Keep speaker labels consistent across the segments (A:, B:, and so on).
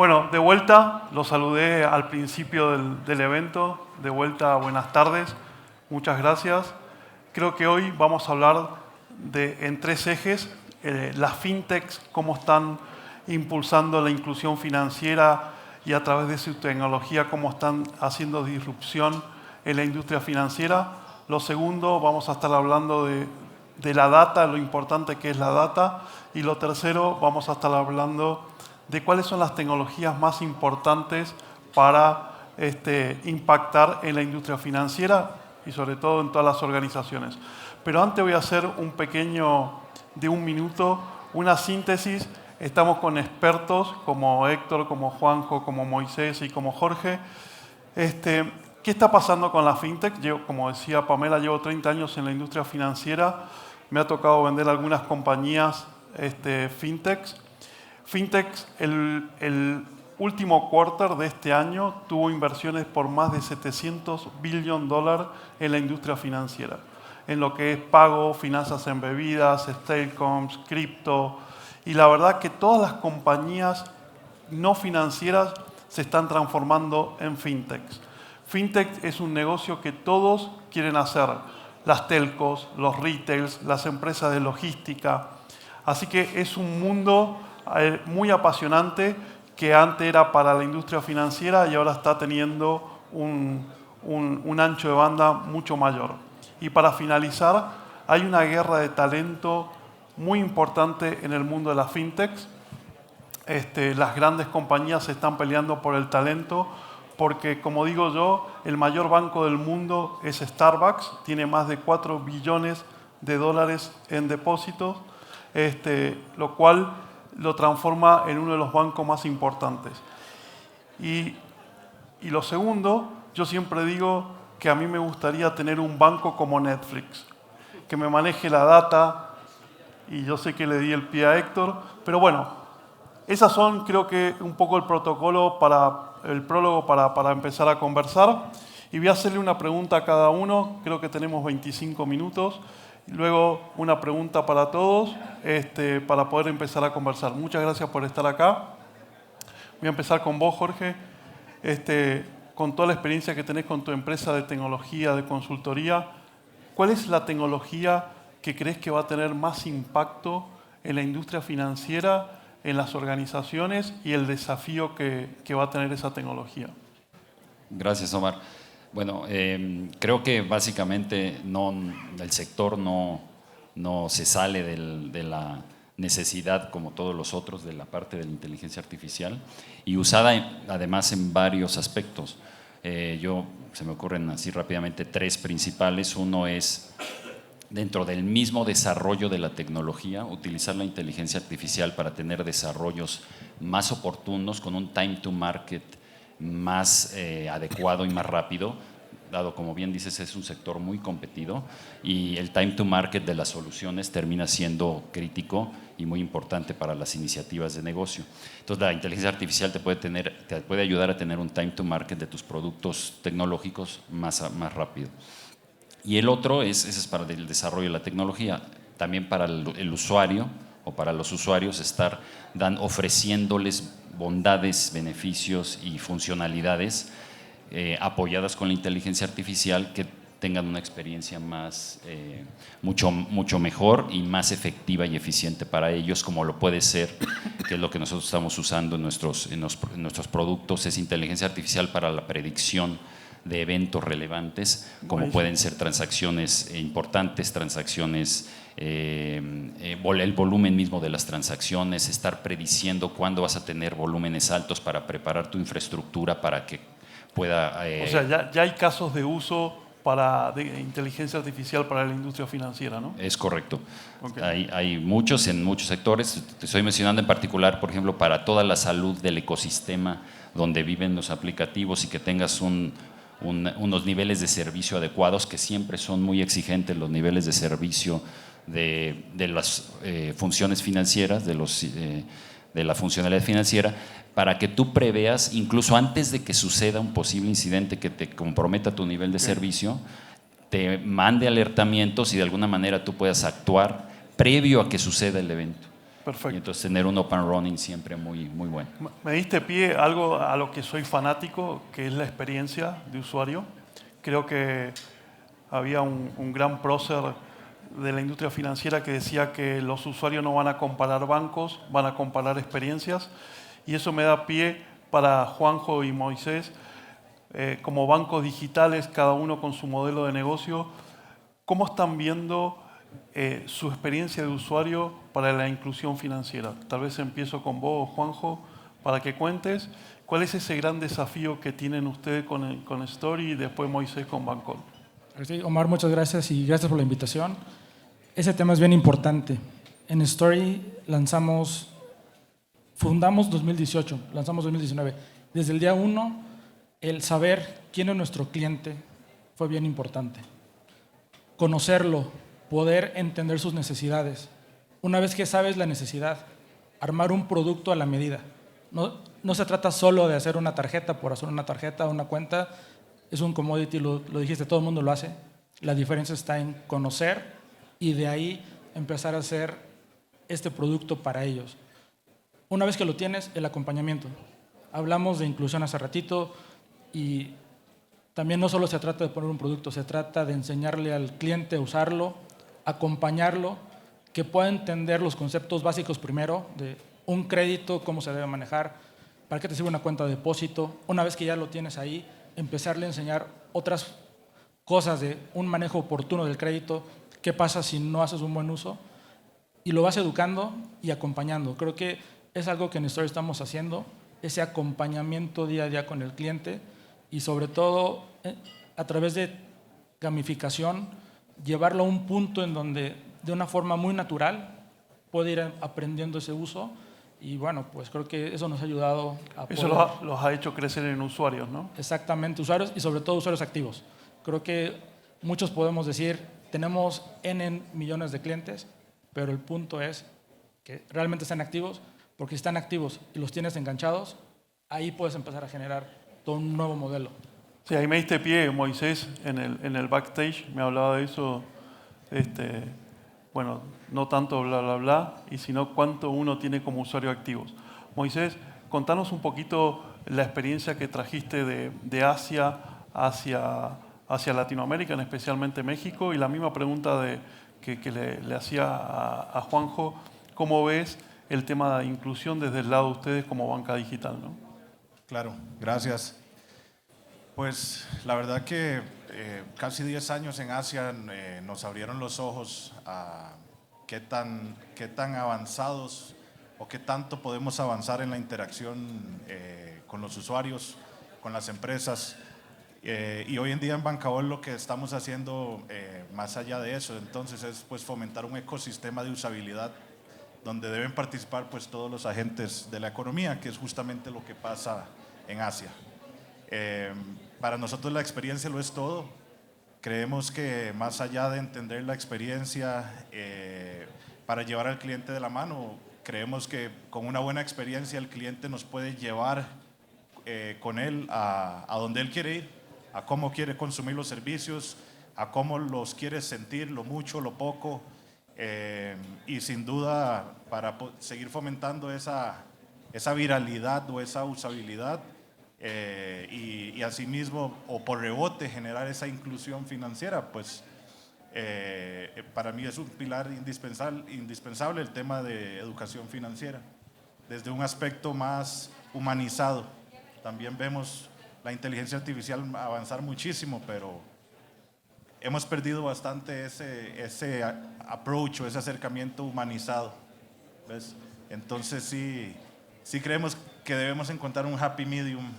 A: Bueno, de vuelta, los saludé al principio del evento. De vuelta, buenas tardes. Muchas gracias. Creo que hoy vamos a hablar en tres ejes. Las fintechs, cómo están impulsando la inclusión financiera y a través de su tecnología, cómo están haciendo disrupción en la industria financiera. Lo segundo, vamos a estar hablando de la data, lo importante que es la data. Y lo tercero, vamos a estar hablando de cuáles son las tecnologías más importantes para impactar en la industria financiera y sobre todo en todas las organizaciones. Pero antes voy a hacer un pequeño, de un minuto, una síntesis. Estamos con expertos como Héctor, como Juanjo, como Moisés y como Jorge. ¿Qué está pasando con la fintech? Yo, como decía Pamela, llevo 30 años en la industria financiera. Me ha tocado vender algunas compañías fintechs. Fintechs, el último quarter de este año tuvo inversiones por más de $700 billion en la industria financiera, en lo que es pago, finanzas embebidas, stablecoins, cripto. Y la verdad que todas las compañías no financieras se están transformando en fintechs. Fintech es un negocio que todos quieren hacer. Las telcos, los retails, las empresas de logística. Así que es un mundo muy apasionante que antes era para la industria financiera y ahora está teniendo un ancho de banda mucho mayor. Y para finalizar, hay una guerra de talento muy importante en el mundo de las fintechs. Las grandes compañías se están peleando por el talento porque, como digo yo, el mayor banco del mundo es Starbucks, tiene más de $4 billones en depósitos, lo cual lo transforma en uno de los bancos más importantes. Y lo segundo, yo siempre digo que a mí me gustaría tener un banco como Netflix, que me maneje la data, y yo sé que le di el pie a Héctor, pero bueno, esas son, creo que, un poco el protocolo el prólogo para empezar a conversar. Y voy a hacerle una pregunta a cada uno, creo que tenemos 25 minutos. Luego una pregunta para todos para poder empezar a conversar. Muchas gracias por estar acá. Voy a empezar con vos, Jorge. Con toda la experiencia que tenés con tu empresa de tecnología, de consultoría, ¿cuál es la tecnología que crees que va a tener más impacto en la industria financiera, en las organizaciones y el desafío que va a tener esa tecnología?
B: Gracias, Omar. Bueno, creo que básicamente el sector no se sale de la necesidad, como todos los otros, de la parte de la inteligencia artificial y usada además en varios aspectos. Se me ocurren así rápidamente tres principales. Uno es, dentro del mismo desarrollo de la tecnología, utilizar la inteligencia artificial para tener desarrollos más oportunos, con un time to market más adecuado y más rápido, dado, como bien dices, es un sector muy competido y el time to market de las soluciones termina siendo crítico y muy importante para las iniciativas de negocio. Entonces, la inteligencia artificial te puede ayudar a tener un time to market de tus productos tecnológicos más rápido. Y el otro ese es para el desarrollo de la tecnología, también para el usuario o para los usuarios ofreciéndoles bondades, beneficios y funcionalidades apoyadas con la inteligencia artificial que tengan una experiencia mucho mejor y más efectiva y eficiente para ellos, como lo puede ser, que es lo que nosotros estamos usando en nuestros productos, es inteligencia artificial para la predicción de eventos relevantes, como pueden ser transacciones importantes, transacciones, el volumen mismo de las transacciones, estar prediciendo cuándo vas a tener volúmenes altos para preparar tu infraestructura para que pueda…
A: O sea, ya hay casos de uso de inteligencia artificial para la industria financiera, ¿no?
B: Es correcto.
A: Okay.
B: Hay muchos en muchos sectores. Te estoy mencionando en particular, por ejemplo, para toda la salud del ecosistema donde viven los aplicativos y que tengas unos niveles de servicio adecuados, que siempre son muy exigentes los niveles de servicio de las funciones financieras, de la funcionalidad financiera, para que tú preveas, incluso antes de que suceda un posible incidente que te comprometa tu nivel de servicio, te mande alertamientos y de alguna manera tú puedas actuar previo a que suceda el evento.
A: Perfecto.
B: Y entonces tener un open running siempre muy, muy bueno.
A: Me diste pie algo a lo que soy fanático, que es la experiencia de usuario. Creo que había un gran prócer de la industria financiera que decía que los usuarios no van a comparar bancos, van a comparar experiencias. Y eso me da pie para Juanjo y Moisés, como bancos digitales, cada uno con su modelo de negocio. ¿Cómo están viendo su experiencia de usuario para la inclusión financiera? Tal vez empiezo con vos, Juanjo, para que cuentes cuál es ese gran desafío que tienen ustedes con Story y después Moisés con Bancol.
C: Sí, Omar, muchas gracias y gracias por la invitación. Ese tema es bien importante. En Story fundamos 2018, lanzamos 2019. Desde el día 1, el saber quién es nuestro cliente fue bien importante. Conocerlo, poder entender sus necesidades. Una vez que sabes la necesidad, armar un producto a la medida. No se trata solo de hacer una tarjeta por hacer una tarjeta, una cuenta. Es un commodity, lo dijiste, todo el mundo lo hace. La diferencia está en conocer y de ahí empezar a hacer este producto para ellos. Una vez que lo tienes, el acompañamiento. Hablamos de inclusión hace ratito y también no solo se trata de poner un producto, se trata de enseñarle al cliente a usarlo, acompañarlo, que pueda entender los conceptos básicos primero de un crédito, cómo se debe manejar, para qué te sirve una cuenta de depósito. Una vez que ya lo tienes ahí, empezarle a enseñar otras cosas de un manejo oportuno del crédito, qué pasa si no haces un buen uso, y lo vas educando y acompañando. Creo que es algo que en Story estamos haciendo, ese acompañamiento día a día con el cliente y sobre todo a través de gamificación, llevarlo a un punto en donde de una forma muy natural puede ir aprendiendo ese uso y bueno, pues creo que eso nos ha ayudado a poder...
A: Eso los ha hecho crecer en usuarios, ¿no?
C: Exactamente, usuarios y sobre todo usuarios activos. Creo que muchos podemos decir, tenemos N millones de clientes, pero el punto es que realmente están activos, porque si están activos y los tienes enganchados, ahí puedes empezar a generar todo un nuevo modelo.
A: Sí, ahí me diste pie, Moisés, en el backstage, me hablaba de eso, bueno, no tanto bla, bla, bla, y sino cuánto uno tiene como usuario activos. Moisés, contanos un poquito la experiencia que trajiste de Asia hacia Latinoamérica, especialmente México, y la misma pregunta que le hacía a Juanjo, ¿cómo ves el tema de inclusión desde el lado de ustedes como banca digital, ¿no?
D: Claro, gracias. Pues la verdad que casi 10 años en Asia nos abrieron los ojos a qué tan avanzados o qué tanto podemos avanzar en la interacción con los usuarios, con las empresas. Y hoy en día en Bancol lo que estamos haciendo más allá de eso, entonces es pues fomentar un ecosistema de usabilidad donde deben participar pues todos los agentes de la economía, que es justamente lo que pasa en Asia. Para nosotros la experiencia lo es todo. Creemos que más allá de entender la experiencia para llevar al cliente de la mano, creemos que con una buena experiencia el cliente nos puede llevar con él a donde él quiere ir, a cómo quiere consumir los servicios, a cómo los quiere sentir, lo mucho, lo poco, y sin duda para seguir fomentando esa viralidad o esa usabilidad y asimismo o por rebote generar esa inclusión financiera, pues para mí es un pilar indispensable el tema de educación financiera, desde un aspecto más humanizado. También vemos la inteligencia artificial avanzar muchísimo, pero hemos perdido bastante ese approach o ese acercamiento humanizado, ¿ves? Entonces sí creemos que debemos encontrar un happy medium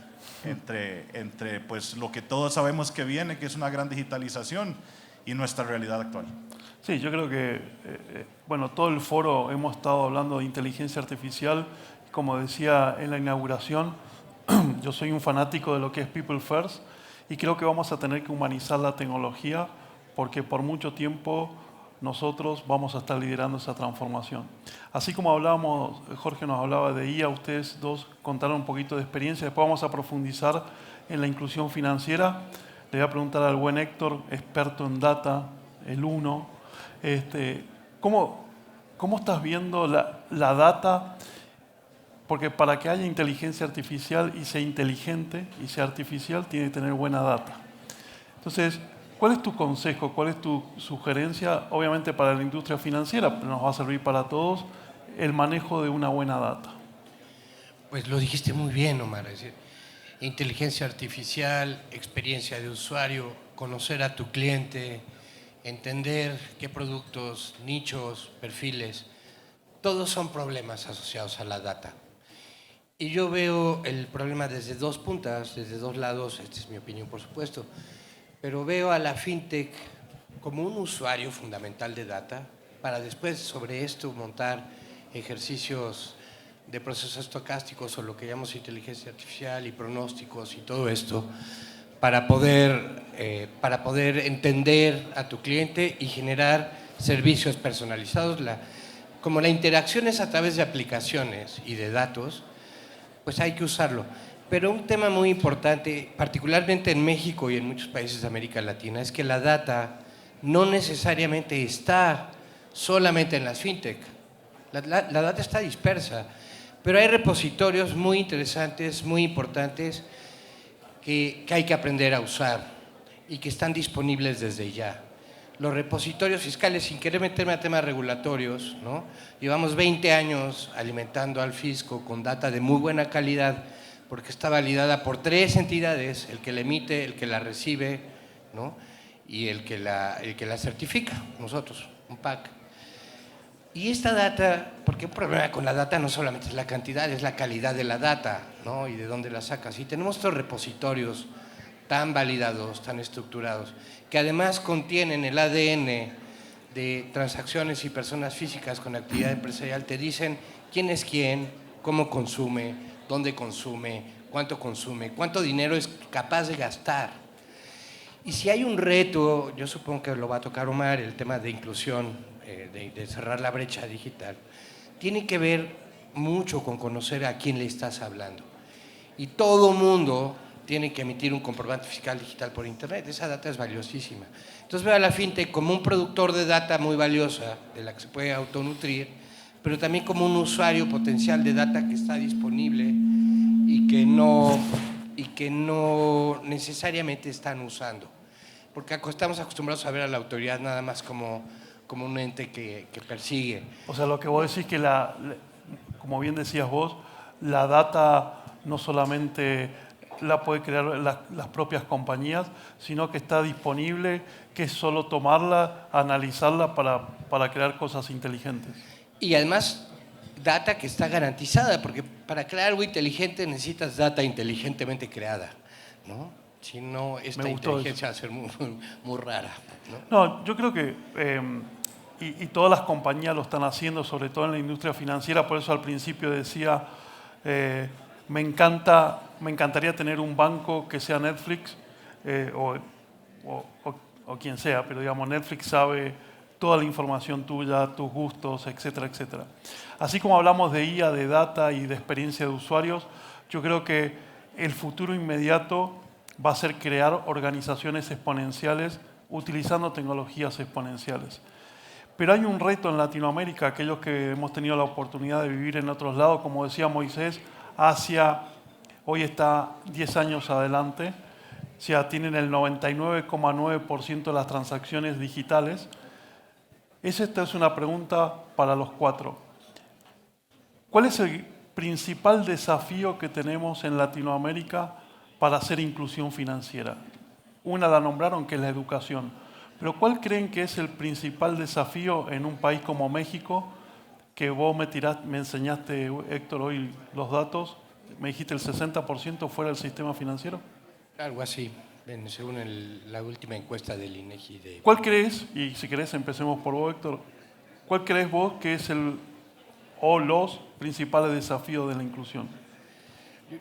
D: entre pues, lo que todos sabemos que viene, que es una gran digitalización, y nuestra realidad actual.
A: Sí, yo creo que, bueno, todo el foro hemos estado hablando de inteligencia artificial. Como decía en la inauguración, yo soy un fanático de lo que es People First y creo que vamos a tener que humanizar la tecnología porque por mucho tiempo nosotros vamos a estar liderando esa transformación. Así como hablábamos, Jorge nos hablaba de IA, ustedes dos contaron un poquito de experiencia, después vamos a profundizar en la inclusión financiera. Le voy a preguntar al buen Héctor, experto en data, el uno, ¿cómo ¿cómo estás viendo la data? Porque para que haya inteligencia artificial y sea inteligente y sea artificial, tiene que tener buena data. Entonces, ¿cuál es tu consejo? ¿Cuál es tu sugerencia? Obviamente para la industria financiera, pero nos va a servir para todos el manejo de una buena data.
E: Pues lo dijiste muy bien, Omar. Es decir, inteligencia artificial, experiencia de usuario, conocer a tu cliente, entender qué productos, nichos, perfiles, todos son problemas asociados a la data. Y yo veo el problema desde dos puntas, desde dos lados, esta es mi opinión por supuesto, pero veo a la fintech como un usuario fundamental de data para después sobre esto montar ejercicios de procesos estocásticos o lo que llamamos inteligencia artificial y pronósticos y todo esto para poder entender a tu cliente y generar servicios personalizados. Como la interacción es a través de aplicaciones y de datos, pues hay que usarlo. Pero un tema muy importante, particularmente en México y en muchos países de América Latina, es que la data no necesariamente está solamente en las fintech. La data está dispersa, pero hay repositorios muy interesantes, muy importantes, que hay que aprender a usar y que están disponibles desde ya. Los repositorios fiscales, sin querer meterme a temas regulatorios, ¿no? Llevamos 20 años alimentando al fisco con data de muy buena calidad, porque está validada por 3 entidades, el que la emite, el que la recibe, ¿no? Y el que la certifica, nosotros, un PAC. Y esta data, porque un problema con la data no solamente es la cantidad, es la calidad de la data, ¿no? Y de dónde la sacas. Y tenemos estos repositorios tan validados, tan estructurados, que además contienen el ADN de transacciones y personas físicas con actividad empresarial, te dicen quién es quién, cómo consume, dónde consume, cuánto dinero es capaz de gastar. Y si hay un reto, yo supongo que lo va a tocar Omar, el tema de inclusión, de cerrar la brecha digital, tiene que ver mucho con conocer a quién le estás hablando. Y todo mundo tiene que emitir un comprobante fiscal digital por internet. Esa data es valiosísima. Entonces veo a la fintech como un productor de data muy valiosa, de la que se puede autonutrir, pero también como un usuario potencial de data que está disponible y que no necesariamente están usando. Porque estamos acostumbrados a ver a la autoridad nada más como un ente que persigue.
A: O sea, lo que vos decís que, como bien decías vos, la data no solamente la puede crear las propias compañías, sino que está disponible, que es solo tomarla, analizarla para crear cosas inteligentes.
E: Y además, data que está garantizada, porque para crear algo inteligente necesitas data inteligentemente creada, ¿no? Si no, esta inteligencia va a ser muy rara,
A: No, yo creo que, y todas las compañías lo están haciendo, sobre todo en la industria financiera, por eso al principio decía, me encantaría tener un banco que sea Netflix, o quien sea, pero digamos, Netflix sabe toda la información tuya, tus gustos, etcétera, etcétera. Así como hablamos de IA, de data y de experiencia de usuarios, yo creo que el futuro inmediato va a ser crear organizaciones exponenciales utilizando tecnologías exponenciales. Pero hay un reto en Latinoamérica, aquellos que hemos tenido la oportunidad de vivir en otros lados, como decía Moisés, Asia hoy está 10 años adelante, o sea, tienen el 99,9% de las transacciones digitales. Esta es una pregunta para los 4. ¿Cuál es el principal desafío que tenemos en Latinoamérica para hacer inclusión financiera? Una la nombraron, que es la educación. Pero ¿cuál creen que es el principal desafío en un país como México? Que vos me enseñaste, Héctor, hoy los datos. Me dijiste el 60% fuera del sistema financiero.
E: Algo así, según la última encuesta del INEGI.
A: ¿Cuál crees, y si querés empecemos por vos, Héctor, cuál crees vos que es los principales desafíos de la inclusión?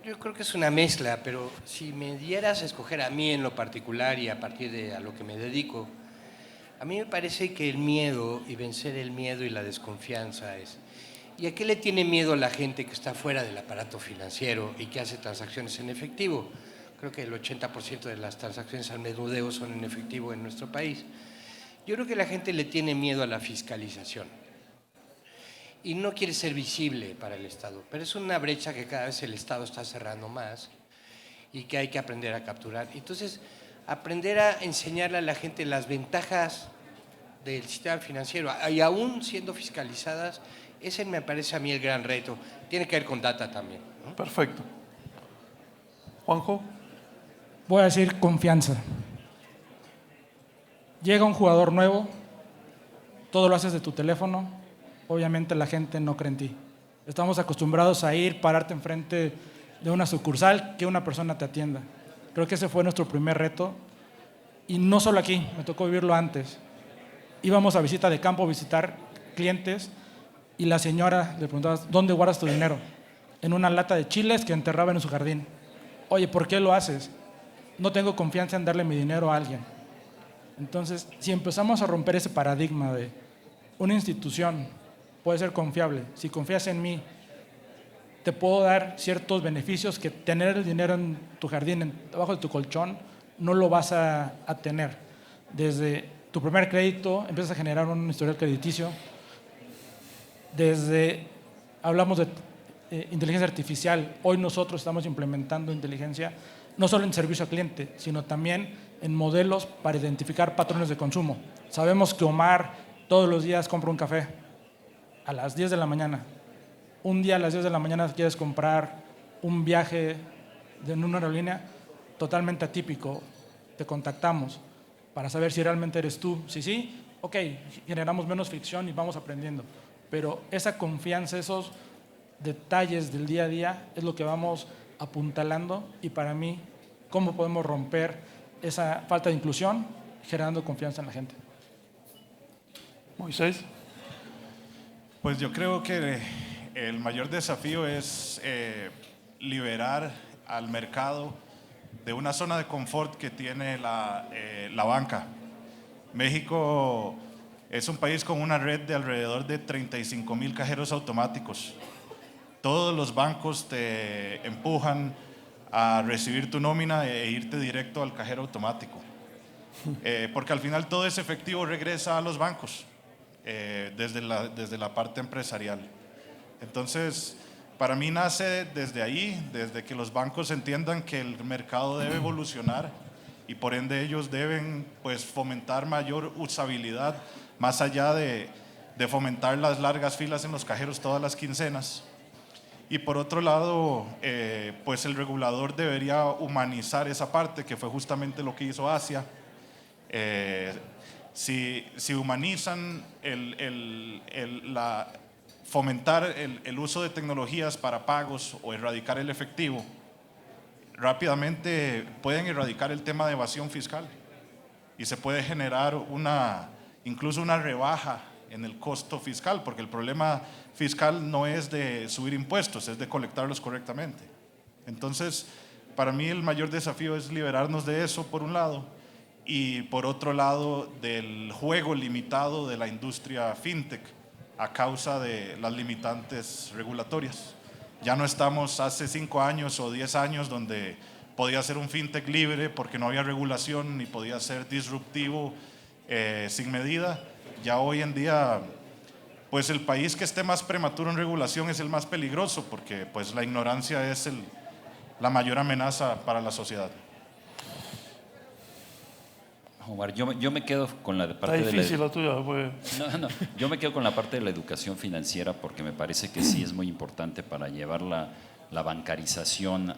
E: Yo creo que es una mezcla, pero si me dieras a escoger a mí en lo particular y a partir de a lo que me dedico, a mí me parece que el miedo y vencer el miedo y la desconfianza es... ¿Y a qué le tiene miedo la gente que está fuera del aparato financiero y que hace transacciones en efectivo? Creo que el 80% de las transacciones al menudeo son en efectivo en nuestro país. Yo creo que la gente le tiene miedo a la fiscalización. y no quiere ser visible para el Estado, pero es una brecha que cada vez el Estado está cerrando más y que hay que aprender a capturar. Entonces, aprender a enseñarle a la gente las ventajas del sistema financiero, y aún siendo fiscalizadas, ese me parece a mí el gran reto. Tiene que ver con data también, ¿no?
A: Perfecto. Juanjo.
C: Voy a decir confianza. Llega un jugador nuevo, todo lo haces de tu teléfono, obviamente la gente no cree en ti. Estamos acostumbrados a ir, pararte enfrente de una sucursal, que una persona te atienda. Creo que ese fue nuestro primer reto, y no solo aquí, me tocó vivirlo antes. Íbamos a visita de campo, visitar clientes, y la señora le preguntaba, ¿dónde guardas tu dinero? En una lata de chiles que enterraba en su jardín. Oye, ¿por qué lo haces? No tengo confianza en darle mi dinero a alguien. Entonces, si empezamos a romper ese paradigma de una institución puede ser confiable, si confías en mí, te puedo dar ciertos beneficios que tener el dinero en tu jardín, debajo de tu colchón, no lo vas a tener. Desde tu primer crédito empiezas a generar un historial crediticio. Hablamos de inteligencia artificial. Hoy nosotros estamos implementando inteligencia no solo en servicio al cliente, sino también en modelos para identificar patrones de consumo. Sabemos que Omar todos los días compra un café a las 10 de la mañana. Un día a las 10 de la mañana quieres comprar un viaje en una aerolínea totalmente atípico. Te contactamos para saber si realmente eres tú. Si sí, ok, generamos menos fricción y vamos aprendiendo. Pero esa confianza, esos detalles del día a día es lo que vamos apuntalando, y para mí, ¿cómo podemos romper esa falta de inclusión generando confianza en la gente?
A: Moisés.
D: Pues yo creo que el mayor desafío es liberar al mercado de una zona de confort que tiene la banca. México es un país con una red de alrededor de 35,000 cajeros automáticos. Todos los bancos te empujan a recibir tu nómina e irte directo al cajero automático. Porque al final todo ese efectivo regresa a los bancos desde la parte empresarial. Entonces, para mí nace desde ahí, desde que los bancos entiendan que el mercado debe evolucionar y por ende ellos deben pues fomentar mayor usabilidad, más allá de fomentar las largas filas en los cajeros todas las quincenas. Y por otro lado, pues el regulador debería humanizar esa parte, que fue justamente lo que hizo Asia. Si humanizan fomentar el uso de tecnologías para pagos o erradicar el efectivo, rápidamente pueden erradicar el tema de evasión fiscal y se puede generar incluso una rebaja en el costo fiscal, porque el problema fiscal no es de subir impuestos, es de colectarlos correctamente. Entonces, para mí el mayor desafío es liberarnos de eso, por un lado, y por otro lado, del juego limitado de la industria fintech a causa de las limitantes regulatorias. Ya no estamos hace 5 años o 10 años donde podía ser un fintech libre porque no había regulación ni podía ser disruptivo sin medida. Ya hoy en día, pues el país que esté más prematuro en regulación es el más peligroso, porque pues la ignorancia es la mayor amenaza para la sociedad.
B: Omar, yo me quedo con la parte
A: Está difícil
B: de
A: la tuya. Pues.
B: No, yo me quedo con la parte de la educación financiera, porque me parece que sí es muy importante para llevar la bancarización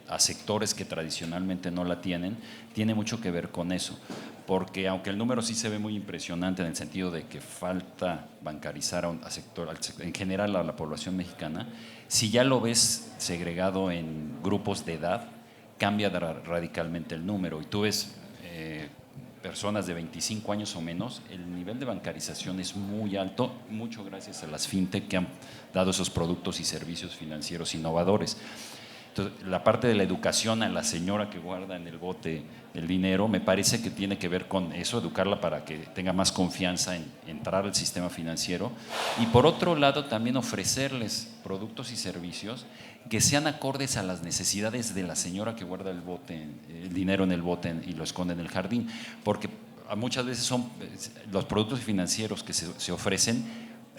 B: a sectores que tradicionalmente no la tienen. Tiene mucho que ver con eso, porque aunque el número sí se ve muy impresionante en el sentido de que falta bancarizar a sector, en general a la población mexicana, si ya lo ves segregado en grupos de edad, cambia radicalmente el número. Y tú ves personas de 25 años o menos, el nivel de bancarización es muy alto, mucho gracias a las fintech que han dado esos productos y servicios financieros innovadores. Entonces, la parte de la educación a la señora que guarda en el bote el dinero, me parece que tiene que ver con eso, educarla para que tenga más confianza en entrar al sistema financiero, y por otro lado también ofrecerles productos y servicios que sean acordes a las necesidades de la señora que guarda el dinero en el bote y lo esconde en el jardín, porque muchas veces son los productos financieros que se ofrecen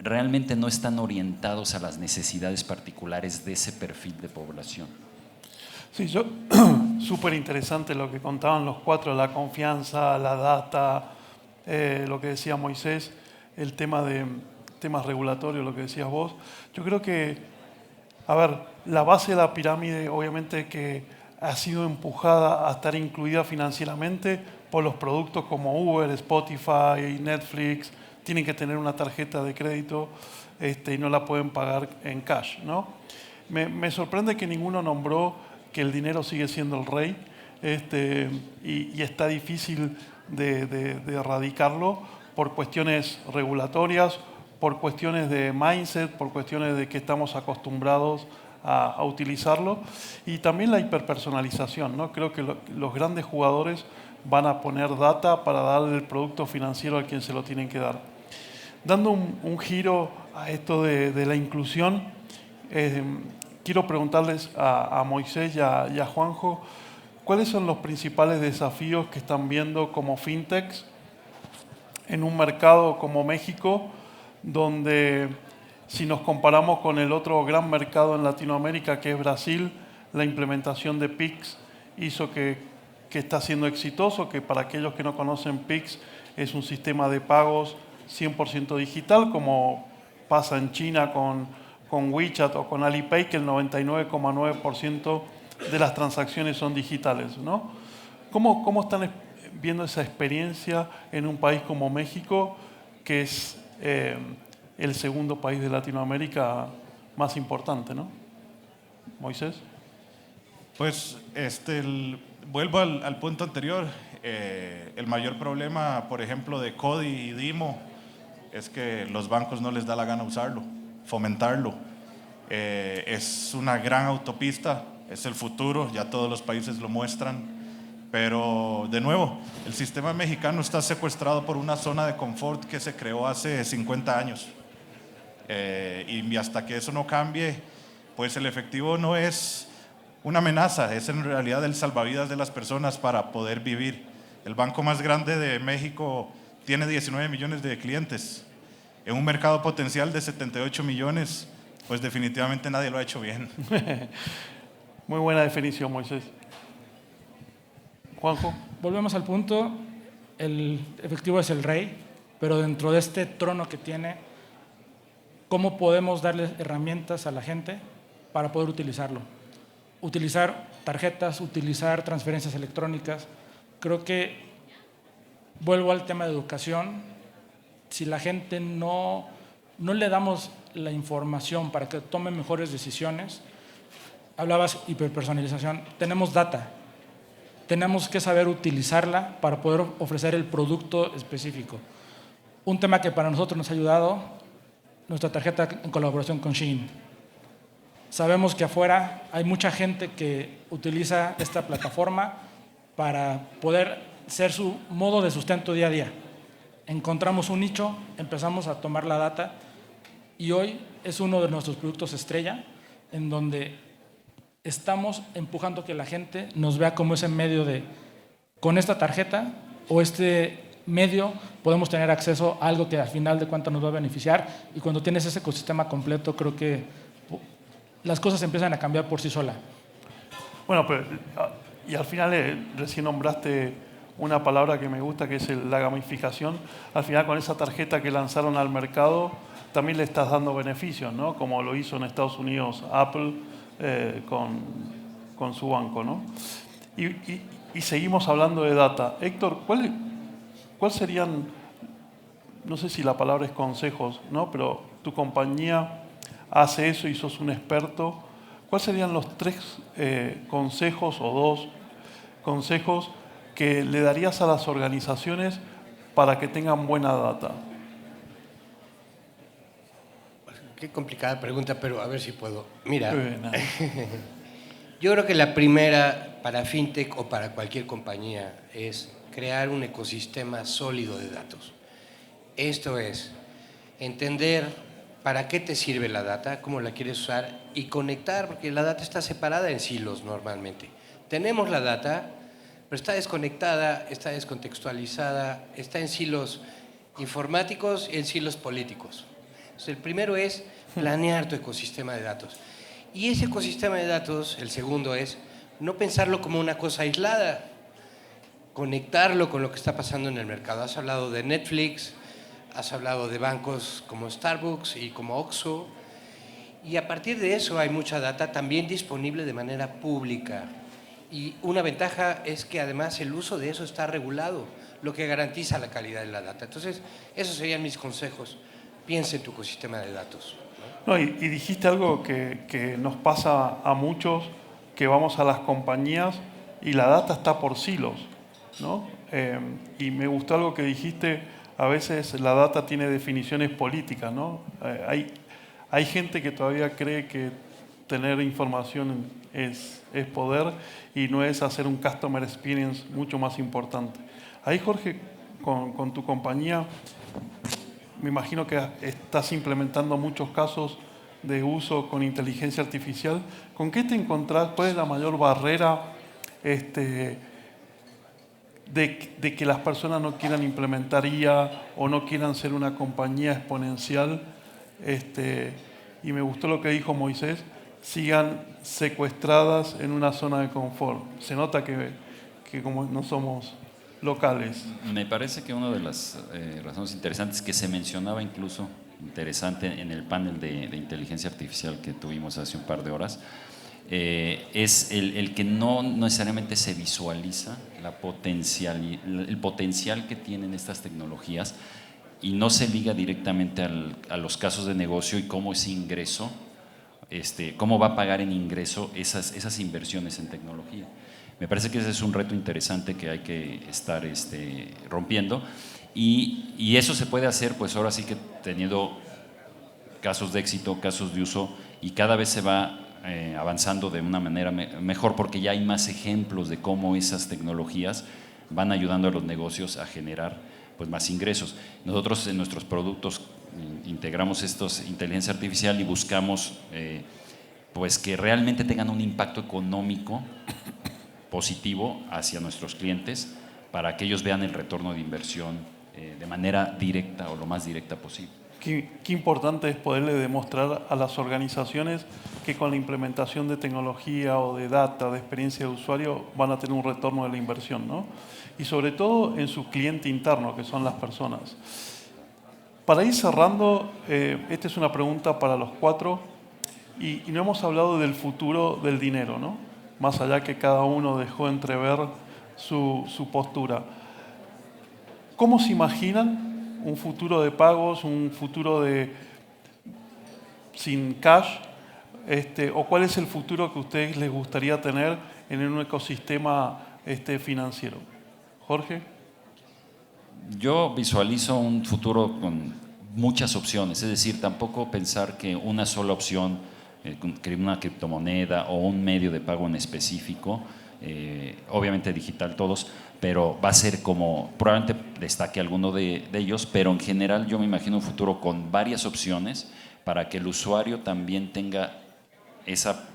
B: realmente no están orientados a las necesidades particulares de ese perfil de población.
A: Sí, súper interesante lo que contaban los cuatro, la confianza, la data, lo que decía Moisés, el tema de temas regulatorios, lo que decías vos. Yo creo que, a ver, la base de la pirámide obviamente que ha sido empujada a estar incluida financieramente por los productos como Uber, Spotify, Netflix, tienen que tener una tarjeta de crédito y no la pueden pagar en cash, ¿no? Me sorprende que ninguno nombró que el dinero sigue siendo el rey y está difícil de erradicarlo por cuestiones regulatorias, por cuestiones de mindset, por cuestiones de que estamos acostumbrados a utilizarlo y también la hiperpersonalización, ¿no? Creo que los grandes jugadores van a poner data para darle el producto financiero a quien se lo tienen que dar. Dando un giro a esto de la inclusión, quiero preguntarles a Moisés y a Juanjo, ¿cuáles son los principales desafíos que están viendo como fintechs en un mercado como México, donde si nos comparamos con el otro gran mercado en Latinoamérica, que es Brasil, la implementación de Pix hizo que está siendo exitoso, que para aquellos que no conocen Pix es un sistema de pagos 100% digital, como pasa en China con WeChat o con Alipay, que el 99,9% de las transacciones son digitales, ¿no? ¿Cómo están viendo esa experiencia en un país como México, que es el segundo país de Latinoamérica más importante, ¿no? Moisés.
D: Pues vuelvo al punto anterior. El mayor problema, por ejemplo, de CODI y DIMO es que los bancos no les da la gana usarlo, fomentarlo. Es una gran autopista, es el futuro, ya todos los países lo muestran. Pero, de nuevo, el sistema mexicano está secuestrado por una zona de confort que se creó hace 50 años. Y hasta que eso no cambie, pues el efectivo no es una amenaza, es en realidad el salvavidas de las personas para poder vivir. El banco más grande de México tiene 19 millones de clientes. En un mercado potencial de 78 millones, pues definitivamente nadie lo ha hecho bien.
A: Muy buena definición, Moisés. Juanjo.
C: Volvemos al punto, el efectivo es el rey, pero dentro de este trono que tiene, ¿cómo podemos darle herramientas a la gente para poder utilizarlo? Utilizar tarjetas, utilizar transferencias electrónicas. Creo que vuelvo al tema de educación. Si la gente no le damos la información para que tome mejores decisiones, hablabas hiperpersonalización, tenemos data. Tenemos que saber utilizarla para poder ofrecer el producto específico. Un tema que para nosotros nos ha ayudado, nuestra tarjeta en colaboración con Shein. Sabemos que afuera hay mucha gente que utiliza esta plataforma para poder ser su modo de sustento día a día. Encontramos un nicho, empezamos a tomar la data y hoy es uno de nuestros productos estrella en donde estamos empujando que la gente nos vea como ese medio de, con esta tarjeta o este medio podemos tener acceso a algo que al final de cuentas nos va a beneficiar, y cuando tienes ese ecosistema completo creo que las cosas empiezan a cambiar por sí sola.
A: Bueno, pero, y al final recién nombraste una palabra que me gusta, que es la gamificación. Al final con esa tarjeta que lanzaron al mercado también le estás dando beneficios, ¿no? Como lo hizo en Estados Unidos Apple con su banco, ¿no? Y seguimos hablando de data. Héctor, ¿cuál serían, no sé si la palabra es consejos, ¿no? Pero tu compañía hace eso y sos un experto. ¿Cuáles serían los 3 consejos o 2 consejos que le darías a las organizaciones para que tengan buena data?
E: Qué complicada pregunta, pero a ver si puedo. Mira, yo creo que la primera para FinTech o para cualquier compañía es crear un ecosistema sólido de datos. Esto es, entender para qué te sirve la data, cómo la quieres usar y conectar, porque la data está separada en silos normalmente. Tenemos la data, pero está desconectada, está descontextualizada, está en silos informáticos y en silos políticos. Entonces, el primero es planear tu ecosistema de datos. Y ese ecosistema de datos, el segundo es no pensarlo como una cosa aislada, conectarlo con lo que está pasando en el mercado. Has hablado de Netflix, has hablado de bancos como Starbucks y como Oxxo, y a partir de eso hay mucha data también disponible de manera pública. Y una ventaja es que además el uso de eso está regulado, lo que garantiza la calidad de la data. Entonces, esos serían mis consejos. Piensa en tu ecosistema de datos.
A: No, y dijiste algo que nos pasa a muchos, que vamos a las compañías y la data está por silos, ¿no? Y me gustó algo que dijiste, a veces la data tiene definiciones políticas, ¿no? Hay gente que todavía cree que tener información es poder y no es hacer un customer experience mucho más importante. Ahí, Jorge, con tu compañía, me imagino que estás implementando muchos casos de uso con inteligencia artificial. ¿Con qué te encontrás? ¿Cuál es la mayor barrera de que las personas no quieran implementar IA o no quieran ser una compañía exponencial? Y me gustó lo que dijo Moisés, sigan secuestradas en una zona de confort. Se nota que como no somos locales.
B: Me parece que una de las razones interesantes que se mencionaba incluso, interesante en el panel de inteligencia artificial que tuvimos hace un par de horas, es el que no necesariamente se visualiza el potencial que tienen estas tecnologías y no se liga directamente a los casos de negocio y cómo ese ingreso, cómo va a pagar en ingreso esas inversiones en tecnología. Me parece que ese es un reto interesante que hay que estar rompiendo y eso se puede hacer pues ahora sí que teniendo casos de éxito, casos de uso y cada vez se va avanzando de una manera mejor porque ya hay más ejemplos de cómo esas tecnologías van ayudando a los negocios a generar pues más ingresos. Nosotros en nuestros productos integramos inteligencia artificial y buscamos pues que realmente tengan un impacto económico positivo hacia nuestros clientes para que ellos vean el retorno de inversión de manera directa o lo más directa posible.
A: Qué importante es poderle demostrar a las organizaciones que con la implementación de tecnología o de data, de experiencia de usuario, van a tener un retorno de la inversión, ¿no? Y sobre todo en su cliente interno, que son las personas. Para ir cerrando, esta es una pregunta para los cuatro, y no hemos hablado del futuro del dinero, ¿no? Más allá que cada uno dejó entrever su postura. ¿Cómo se imaginan un futuro de pagos, un futuro sin cash? ¿O cuál es el futuro que a ustedes les gustaría tener en un ecosistema financiero? Jorge.
B: Yo visualizo un futuro con muchas opciones, es decir, tampoco pensar que una sola opción, una criptomoneda o un medio de pago en específico, obviamente digital todos, pero va a ser como, probablemente destaque alguno de ellos, pero en general yo me imagino un futuro con varias opciones para que el usuario también tenga esa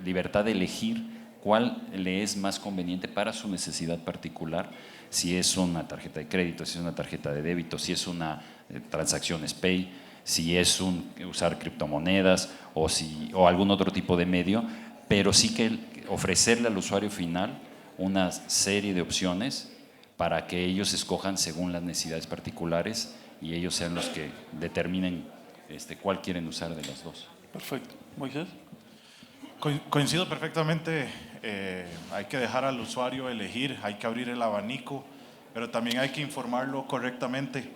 B: libertad de elegir cuál le es más conveniente para su necesidad particular, si es una tarjeta de crédito, si es una tarjeta de débito, si es una transacciones Pay, si es usar criptomonedas o algún otro tipo de medio, pero sí que ofrecerle al usuario final una serie de opciones para que ellos escojan según las necesidades particulares y ellos sean los que determinen cuál quieren usar de las dos.
A: Perfecto. Moisés.
D: Coincido perfectamente, hay que dejar al usuario elegir, hay que abrir el abanico, pero también hay que informarlo correctamente.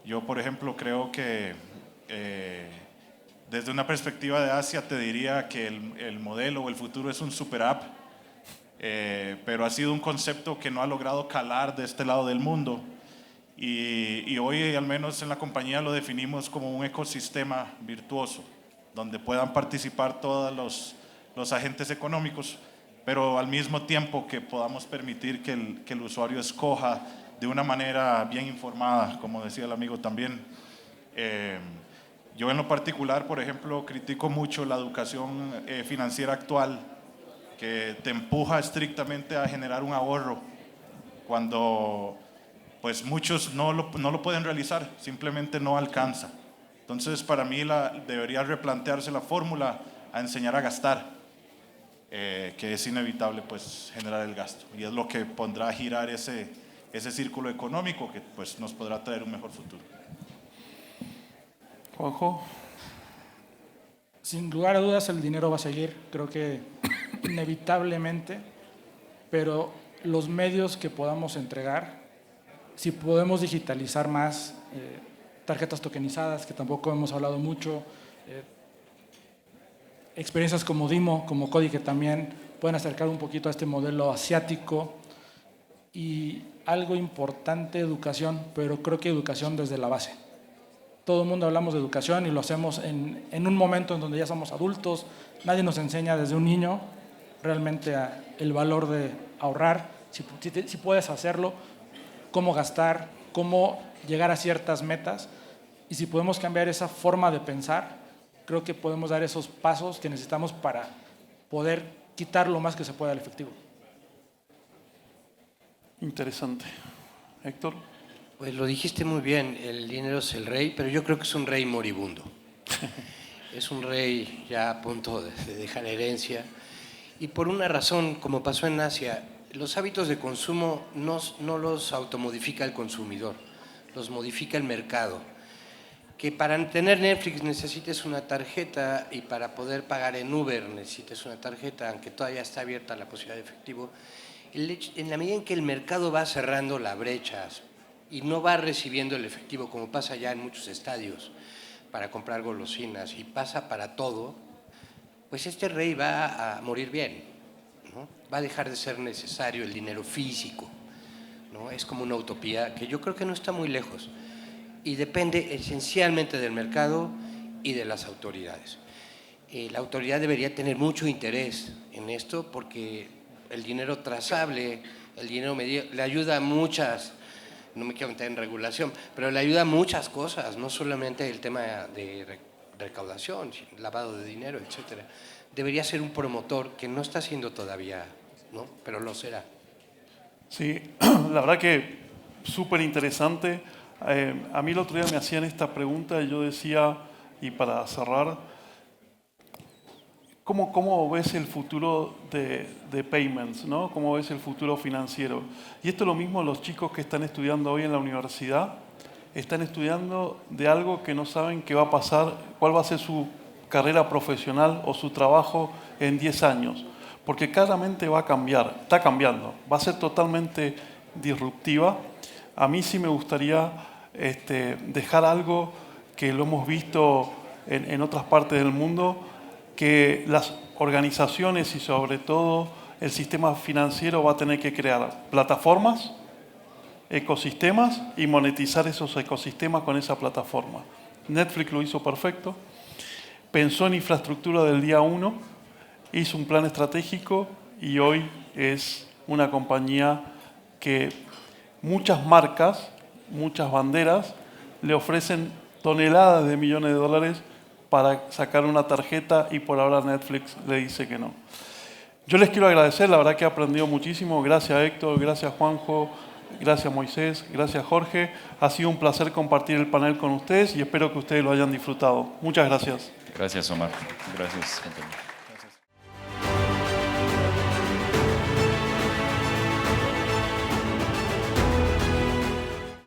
D: Yo, por ejemplo, creo que desde una perspectiva de Asia te diría que el modelo o el futuro es un super app, pero ha sido un concepto que no ha logrado calar de este lado del mundo y hoy al menos en la compañía lo definimos como un ecosistema virtuoso donde puedan participar todos los agentes económicos, pero al mismo tiempo que podamos permitir que el usuario escoja de una manera bien informada, como decía el amigo también. Yo en lo particular, por ejemplo, critico mucho la educación financiera actual, que te empuja estrictamente a generar un ahorro, cuando pues muchos no lo pueden realizar, simplemente no alcanza. Entonces, para mí debería replantearse la fórmula a enseñar a gastar, que es inevitable pues generar el gasto, y es lo que pondrá a girar ese círculo económico que pues nos podrá traer un mejor futuro.
A: Juanjo.
C: Sin lugar a dudas el dinero va a seguir, creo que inevitablemente, pero los medios que podamos entregar, si podemos digitalizar más, tarjetas tokenizadas, que tampoco hemos hablado mucho, experiencias como Dimo, como Cody, que también pueden acercar un poquito a este modelo asiático, y algo importante, educación, pero creo que educación desde la base. Todo el mundo hablamos de educación y lo hacemos en un momento en donde ya somos adultos, nadie nos enseña desde un niño realmente el valor de ahorrar, si puedes hacerlo, cómo gastar, cómo llegar a ciertas metas, y si podemos cambiar esa forma de pensar, creo que podemos dar esos pasos que necesitamos para poder quitar lo más que se pueda al efectivo.
A: Interesante. Héctor.
E: Pues lo dijiste muy bien, el dinero es el rey, pero yo creo que es un rey moribundo. Es un rey ya a punto de dejar herencia, y por una razón, como pasó en Asia, los hábitos de consumo no los automodifica el consumidor, los modifica el mercado. Que para tener Netflix necesites una tarjeta, y para poder pagar en Uber necesites una tarjeta, aunque todavía está abierta la posibilidad de efectivo. En la medida en que el mercado va cerrando las brechas y no va recibiendo el efectivo, como pasa ya en muchos estadios para comprar golosinas, y pasa para todo, pues este rey va a morir bien, ¿no? Va a dejar de ser necesario el dinero físico, ¿no? Es como una utopía que yo creo que no está muy lejos, y depende esencialmente del mercado y de las autoridades. La autoridad debería tener mucho interés en esto, porque el dinero trazable, el dinero medido, le ayuda a muchas, no me quiero meter en regulación, pero le ayuda a muchas cosas, no solamente el tema de recaudación, lavado de dinero, etcétera. Debería ser un promotor, que no está siendo todavía, ¿no? Pero lo será.
A: Sí, la verdad que súper interesante. A mí el otro día me hacían esta pregunta y yo decía, y para cerrar, ¿cómo ves el futuro de payments, ¿no? ¿Cómo ves el futuro financiero? Y esto es lo mismo los chicos que están estudiando hoy en la universidad. Están estudiando de algo que no saben qué va a pasar, cuál va a ser su carrera profesional o su trabajo en 10 años. Porque claramente va a cambiar, está cambiando, va a ser totalmente disruptiva. A mí sí me gustaría dejar algo que lo hemos visto en otras partes del mundo, que las organizaciones y sobre todo el sistema financiero va a tener que crear plataformas, ecosistemas, y monetizar esos ecosistemas con esa plataforma. Netflix lo hizo perfecto, pensó en infraestructura del día 1, hizo un plan estratégico y hoy es una compañía que muchas marcas, muchas banderas le ofrecen toneladas de millones de dólares para sacar una tarjeta, y por ahora Netflix le dice que no. Yo les quiero agradecer, la verdad que he aprendido muchísimo. Gracias Héctor, gracias Juanjo, gracias Moisés, gracias Jorge. Ha sido un placer compartir el panel con ustedes y espero que ustedes lo hayan disfrutado. Muchas gracias.
B: Gracias, Omar. Gracias, Antonio.